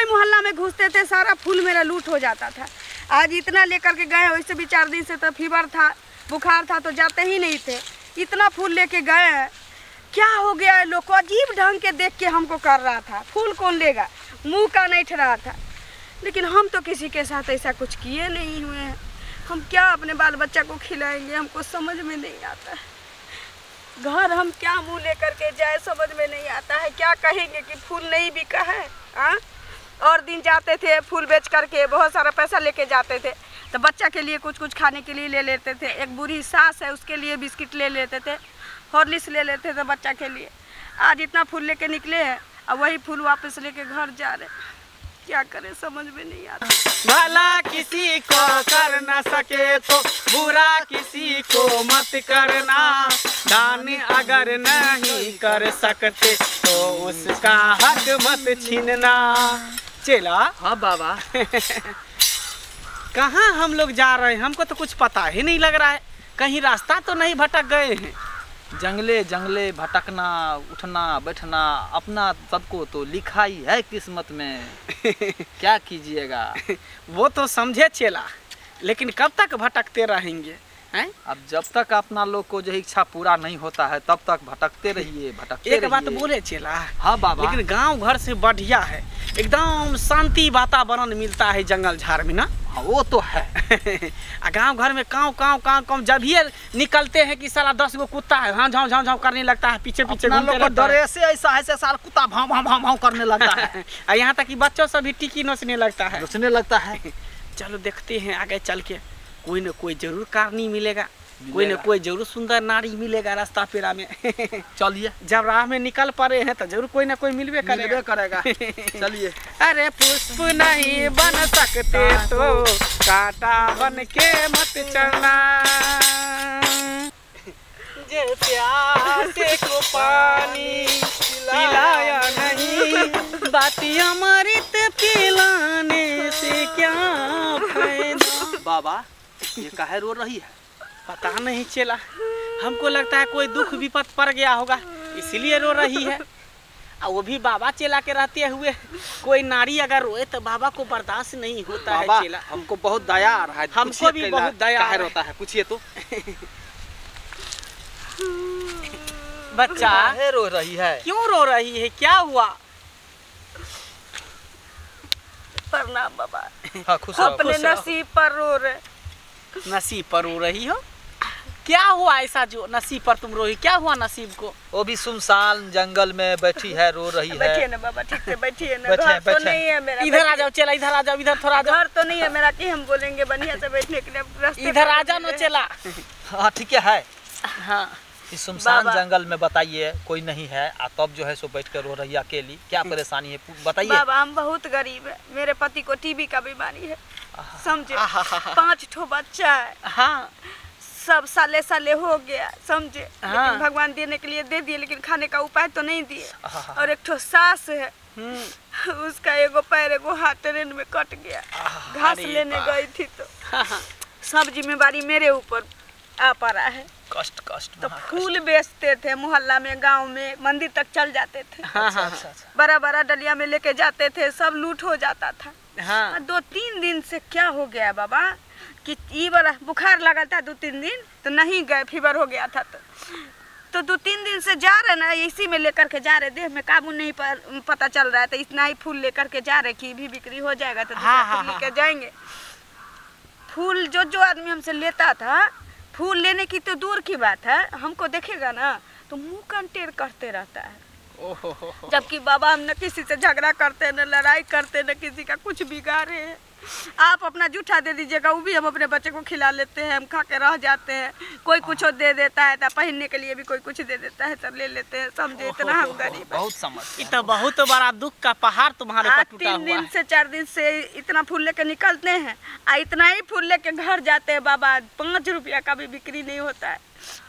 कोई मोहल्ला में घुसते थे, सारा फूल मेरा लूट हो जाता था। आज इतना लेकर के गए, वैसे भी 4 दिन से तो फीवर था, बुखार था, तो जाते ही नहीं थे। इतना फूल लेके गए हैं, क्या हो गया है लोग को? अजीब ढंग के देख के हमको कर रहा था। फूल कौन लेगा, मुंह का नहीं ठहरा था। लेकिन हम तो किसी के साथ ऐसा कुछ किए नहीं हुए हैं। हम क्या अपने बाल बच्चा को खिलाएंगे, हमको समझ में नहीं आता है। घर हम क्या मुंह लेकर के जाए, समझ में नहीं आता है। क्या कहेंगे कि फूल नहीं बिका है? हाँ, और दिन जाते थे फूल बेच करके, बहुत सारा पैसा लेके जाते थे, तो बच्चा के लिए कुछ कुछ खाने के लिए ले लेते थे। एक बूढ़ी सास है, उसके लिए बिस्किट ले लेते थे, हॉर्लिक्स ले लेते थे बच्चा के लिए। आज इतना फूल लेके निकले हैं और वही फूल वापस लेके घर जा रहे। क्या करें, समझ में नहीं आता। भला किसी को कर न सके तो बुरा किसी को मत करना। दान अगर नहीं कर सकते तो उसका हक मत छीनना। चला। हाँ बाबा। कहाँ हम लोग जा रहे हैं, हमको तो कुछ पता ही नहीं लग रहा है। कहीं रास्ता तो नहीं भटक गए हैं? जंगले जंगले भटकना, उठना बैठना अपना सबको तो लिखा ही है किस्मत में। क्या कीजिएगा। वो तो समझे चेला, लेकिन कब तक भटकते रहेंगे हैं? अब जब तक अपना लोग को जो इच्छा पूरा नहीं होता है तब तक भटकते रहिए, भटकते एक बात रहिए। बोले चेला। हाँ बाबा। लेकिन गांव घर से बढ़िया है, एकदम शांति वातावरण मिलता है जंगल झाड़ में ना। हाँ वो तो है। गांव घर में काँव काँव काँव काँव जब ही निकलते हैं कि साला 10 गो कुत्ता है, हाँ झाँव झाँव झाँव करने लगता है, पीछे पीछे घूमते रहता है। डरे से ऐसा है से साल कुत्ता भाव भाव भाव भाव करने लगता है। और यहाँ तक कि बच्चों से भी टिकी नोचने लगता है। नोचने लगता है। चलो देखते हैं आगे चल के, कोई न कोई जरूर कारनी मिलेगा, कोई न कोई जरूर सुंदर नारी मिलेगा रास्ता पेरा में। चलिए, जब राह में निकल पड़े हैं तो जरूर कोई ना कोई मिलवे करेगा। चलिए। अरे पुष्प नहीं बन सकते तो कांटा बन के मत चलना। जे प्यासे को पानी पिलाया नहीं, बाती अमृत पिलाने से क्या फायदा। बाबा ये काहे रो रही है? पता नहीं चला, हमको लगता है कोई दुख विपत पड़ गया होगा इसलिए रो रही है। और वो भी बाबा चेला के रहते हुए कोई नारी अगर रोए तो बाबा को बर्दाश्त नहीं होता है चेला। हमको बहुत दया आ रहा है। हमको भी बहुत दया होता है, पूछिए तो। बच्चा रो रही है? क्यों रो रही है, क्या हुआ? प्रणाम बाबा। हाँ, खुश रहो, अपने खुश रहो। नसीब पर रो रहे। नसीब पर रो रही हो? क्या हुआ ऐसा जो नसीब पर तुम रोई? क्या हुआ नसीब को? वो भी सुनसान जंगल में बैठी है, रो रही है। बैठिए ना बाबा, ठीक है बैठिए ना। बैठे, घर तो बैठे। नहीं है मेरा। इधर आ जाओ चेला, इधर आ जाओ, इधर थोड़ा आ जाओ। घर तो नहीं है मेरा कि हम बोलेंगे बढ़िया से बैठने के लिए। रास्ते इधर पर आ जाओ ना मिले। चेला। हाँ ठीक है। हाँ, इस सुनसान बाबा। जंगल में बताइए कोई नहीं है, तब जो है सो बैठ कर रो रही है अकेली। क्या परेशानी है बताइए। बाबा हम बहुत गरीब है, मेरे पति को टीबी का बीमारी है, समझे। 5 ठो बच्चा है। हाँ, सब साले साले हो गया, समझे। हाँ। लेकिन भगवान देने के लिए दे दिए, लेकिन खाने का उपाय तो नहीं दिए। और एक ठो सास है, उसका एगो पैर एगो हाथ ट्रेन में कट गया। घास अरे लेने वाह। गई थी तो सब जिम्मेवारी मेरे ऊपर आ पड़ा है। कष्ट तो फूल बेचते थे मोहल्ला में, गांव में, मंदिर तक चल जाते थे। हाँ, बड़ा बड़ा डलिया में लेके जाते थे, सब लूट हो जाता था। हाँ। 2-3 दिन से क्या हो गया बाबा कि ये वाला बुखार लगा था 2-3 दिन तो नहीं गए, फीवर हो गया था तो 2-3 दिन से जा रहे ना, इसी में लेकर के जा रहे, देह में काबू नहीं पता चल रहा है। तो इतना ही फूल लेकर के जा रहे कि भी बिक्री हो जाएगा तो दूसरा फूल लेकर जाएंगे। फूल जो आदमी हमसे लेता था, फूल लेने की तो दूर की बात है, हमको देखेगा ना तो मुंह कंटेर करते रहता है। जबकि बाबा हम न किसी से झगड़ा करते, न लड़ाई करते, न किसी का कुछ बिगाड़े हैं। आप अपना जूठा दे दीजिएगा, वो भी हम अपने बच्चे को खिला लेते हैं, हम खा के रह जाते हैं। कोई कुछ दे देता है तो पहनने के लिए भी कोई कुछ दे देता है तो ले लेते हैं, समझे। इतना हम गरीब हैं। बहुत समझ। ये तो बहुत बड़ा दुख का पहाड़ तुम्हारे पर टूटा हुआ 3 दिन है। से 4 दिन से इतना फूल लेके निकलते हैं, इतना ही फूल लेके घर जाते हैं बाबा। 5 रुपया का भी बिक्री नहीं होता है।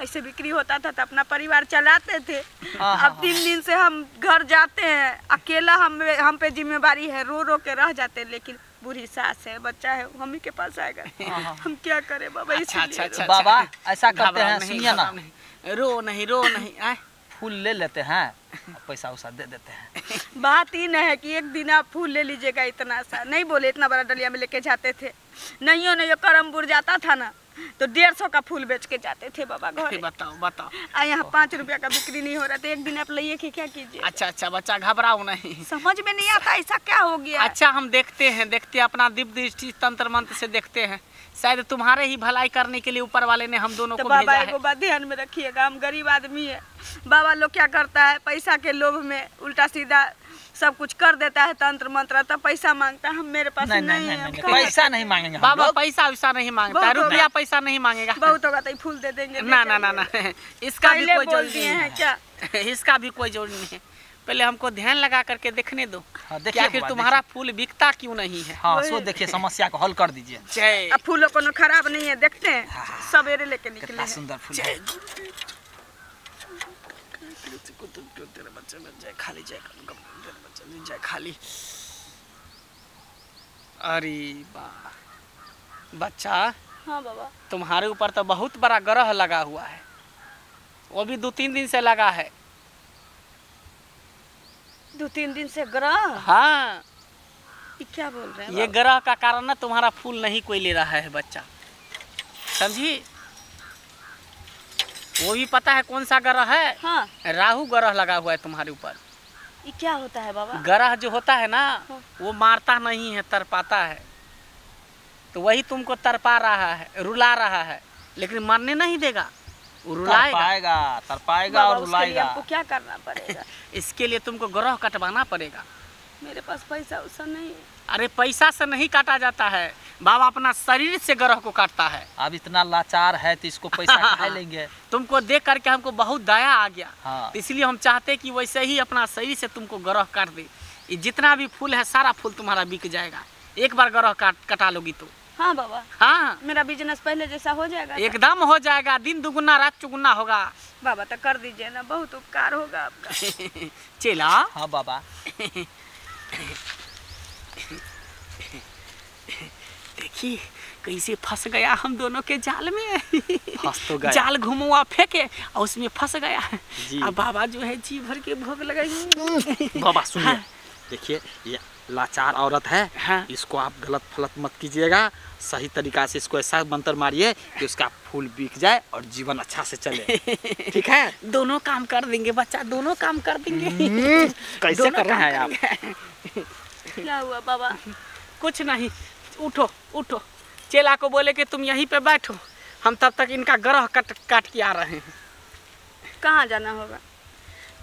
ऐसे बिक्री होता था तो अपना परिवार चलाते थे। अब 3 दिन से हम घर जाते हैं, अकेला हम पे जिम्मेवारी है, रो रो के रह जाते हैं। लेकिन बूढ़ी सास है, बच्चा है, हम ही के पास आएगा। हम क्या करें बाबा। अच्छा, इसलिए बाबा ऐसा करते हैं, नहीं, सुनिए ना, रो नहीं, आए। फूल ले लेते हैं और पैसा उसा दे देते हैं। बात ही न है कि एक दिन आप फूल ले लीजिएगा इतना सा, नहीं बोले इतना बड़ा डलिया में लेके जाते थे। नहीं करमपुर जाता था ना तो 150 का फूल बेच के जाते थे बाबा घर। बताओ बताओ। यहाँ 5 रुपया का बिक्री नहीं हो रहा था, एक दिन आप लाइए कि क्या कीजिए। अच्छा बच्चा घबराओ नहीं, समझ में नहीं आता ऐसा क्या हो गया। अच्छा हम देखते हैं अपना दिव्य दृष्टि तंत्र मंत्र से देखते हैं, शायद तुम्हारे ही भलाई करने के लिए ऊपर वाले ने हम दोनों तो को बाबा भेजा है। एगो बात ध्यान में रखिएगा, हम गरीब आदमी है। बाबा लोग क्या करता है, पैसा के लोभ में उल्टा सीधा सब कुछ कर देता है, तंत्र मंत्र, तब पैसा मांगता है। हम मेरे पास नहीं है। पैसा नहीं मांगेंगे बाबा, पैसा वैसा नहीं मांगता, रुपया पैसा नहीं मांगेगा। बहुत होगा तो फूल दे देंगे। ना इसका भी कोई जरूरी नहीं है क्या? इसका भी कोई जरूरी नहीं है, पहले हमको ध्यान लगा करके देखने दो। देखिए आखिर तुम्हारा फूल बिकता क्यों नहीं है। हाँ सो देखिए, समस्या को हल कर दीजिए। जय। अब फूलों को खराब नहीं है, देखते हैं सवेरे लेके निकले कितना सुंदर फूल है। जय खाली। अरे वाह बच्चा, हाँ बाबा, तुम्हारे ऊपर तो बहुत बड़ा ग्रह लगा हुआ है, वो भी 2-3 दिन से लगा है। 2-3 दिन से ग्रह? हाँ। ये क्या बोल रहे हैं? ये ग्रह का कारण ना तुम्हारा फूल नहीं कोई ले रहा है बच्चा, समझी। वो भी पता है कौन सा ग्रह है? हाँ। राहु ग्रह लगा हुआ है तुम्हारे ऊपर। ये क्या होता है बाबा? ग्रह जो होता है ना, हाँ। वो मारता नहीं है, तरपाता है। तो वही तुमको तरपा रहा है, रुला रहा है, लेकिन मरने नहीं देगा, तरपाएगा और रुलाएगा। आपको क्या करना पड़ेगा? इसके लिए तुमको ग्रह कटवाना पड़ेगा। मेरे पास पैसा उसा नहीं है। अरे पैसा से नहीं काटा जाता है, बाबा अपना शरीर से ग्रह को काटता है। अब इतना लाचार है तो इसको पैसा कहाँ लेंगे? तुमको देख करके हमको बहुत दया आ गया। हाँ। तो इसलिए हम चाहते कि वैसे ही अपना शरीर से तुमको ग्रह काट दे। ये जितना भी फूल है सारा फूल तुम्हारा बिक जाएगा, एक बार ग्रह कटा लोगी तो। हाँ बाबा। हाँ, मेरा बिजनेस पहले जैसा हो जाएगा? एकदम हो जाएगा, दिन दुगुना रात चुगुना होगा। बाबा तो कर दीजिए ना, बहुत उपकार होगा आपका। चला। हाँ बाबा। देखिए कैसे फंस गया हम दोनों के जाल में। फंस तो गया। जाल घुमुआ फेंके और उसमें फंस गया। जी। अब बाबा जो है जी भर के भोग लगाएंगे। बाबा सुनिए, हाँ। देखिए ये लाचार औरत है। हाँ। इसको आप गलत फलत मत कीजिएगा, सही तरीका से इसको ऐसा मंत्र मारिए कि उसका फूल बिक जाए और जीवन अच्छा से चले। ठीक है? दोनों काम कर देंगे बच्चा, दोनों काम कर देंगे। कैसे दोनों कर रहे हैं काम आप? क्या हुआ बाबा? कुछ नहीं, उठो उठो। चेला को बोले कि तुम यहीं पे बैठो, हम तब तक इनका ग्रह काट के आ रहे हैं। कहाँ जाना होगा?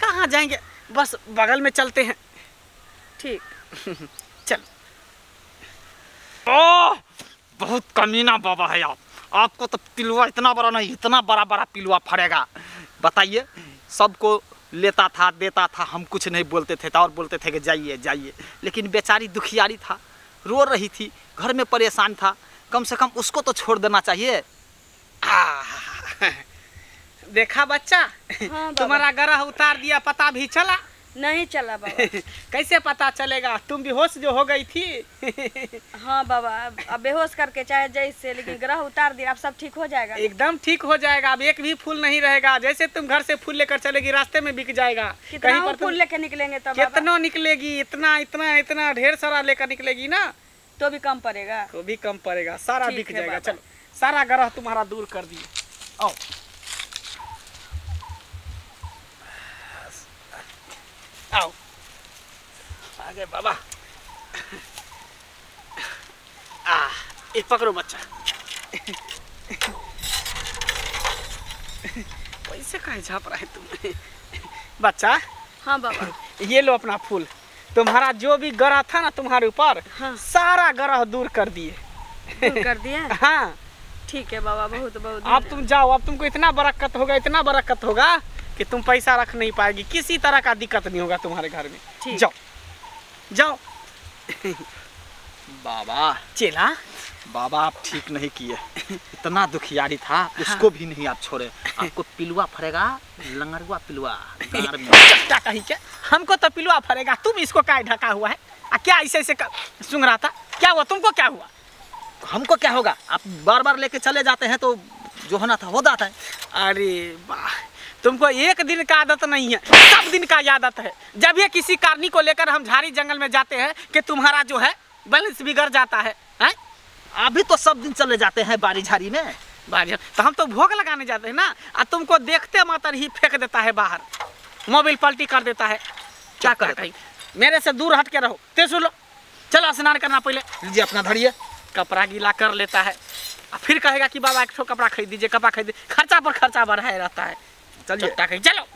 कहाँ जाएंगे, बस बगल में चलते हैं। ठीक। चल। ओह, बहुत कमीना बाबा है आप। आपको तो पिलुआ इतना बड़ा नहीं, इतना बड़ा बड़ा पिलुआ फड़ेगा। बताइए, सबको लेता था देता था, हम कुछ नहीं बोलते थे और बोलते थे कि जाइए जाइए, लेकिन बेचारी दुखियारी था, रो रही थी, घर में परेशान था, कम से कम उसको तो छोड़ देना चाहिए। देखा बच्चा, हाँ तुम्हारा ग्रह उतार दिया, पता भी चला? नहीं चला बाबा। कैसे पता चलेगा, तुम बेहोश जो हो गई थी। हाँ बाबा, अब बेहोश करके चाहे जैसे, लेकिन ग्रह उतार दिया, अब सब ठीक हो जाएगा। एकदम ठीक हो जाएगा, अब एक भी फूल नहीं रहेगा। जैसे तुम घर से फूल लेकर चलेगी, रास्ते में बिक जाएगा। कितना पर फूल लेके निकलेंगे तब? कितना निकलेगी, इतना इतना इतना ढेर सारा लेकर निकलेगी ना, तो भी कम पड़ेगा। तो भी कम पड़ेगा, सारा ठीक बिक है जाएगा। बाबा। चलो, सारा ग्रह तुम्हारा दूर कर दिए। आओ आओ आगे बाबा। ये पकड़ो बच्चा। कैसे कहे झाप रहा है तुम? बच्चा, हाँ बाबा। ये लो अपना फूल। तुम्हारा जो भी ग्रह था ना तुम्हारे ऊपर, हाँ। सारा ग्रह दूर कर दिए। दूर कर दिया? हाँ। ठीक है बाबा, बहुत बहुत। अब तुम जाओ, अब तुमको इतना बरकत होगा, इतना बरकत होगा कि तुम पैसा रख नहीं पाएगी, किसी तरह का दिक्कत नहीं होगा तुम्हारे घर में। ठीक। जाओ जाओ। बाबा, चेला, बाबा आप ठीक नहीं किए। इतना दुखियारी था, उसको भी नहीं आप छोड़े। आपको पिलुआ फरेगा, लंगरुआ पिलुआ गार में। चट्टा कहीं के, हमको तो पिलुआ फरेगा, तुम इसको क्या ढका हुआ है? क्या ऐसे ऐसे सूंघ रहा था? क्या हुआ तुमको, क्या हुआ? हमको क्या होगा? आप बार बार लेके चले जाते हैं तो जो होना था हो जाता है। अरे वाह, तुमको एक दिन का आदत नहीं है, सब दिन का आदत है। जब ये किसी कारणी को लेकर हम झाड़ी जंगल में जाते हैं कि तुम्हारा जो है बैलेंस बिगड़ जाता है, हैं? अभी तो सब दिन चले जाते हैं बारी झाड़ी में। बारी तो हम तो भोग लगाने जाते हैं ना, और तुमको देखते मात्र ही फेंक देता है बाहर, मोबाइल पलटी कर देता है। क्या करे, मेरे से दूर हट के रहो। ते सुन लो, चलो स्नान करना पहले। लीजिए अपना धरिए। कपड़ा गीला कर लेता है, फिर कहेगा कि बाबा एक ठो कपड़ा खरीद दीजिए, कपड़ा खरीद, खर्चा पर खर्चा बढ़ाए रहता है। चलिए चलो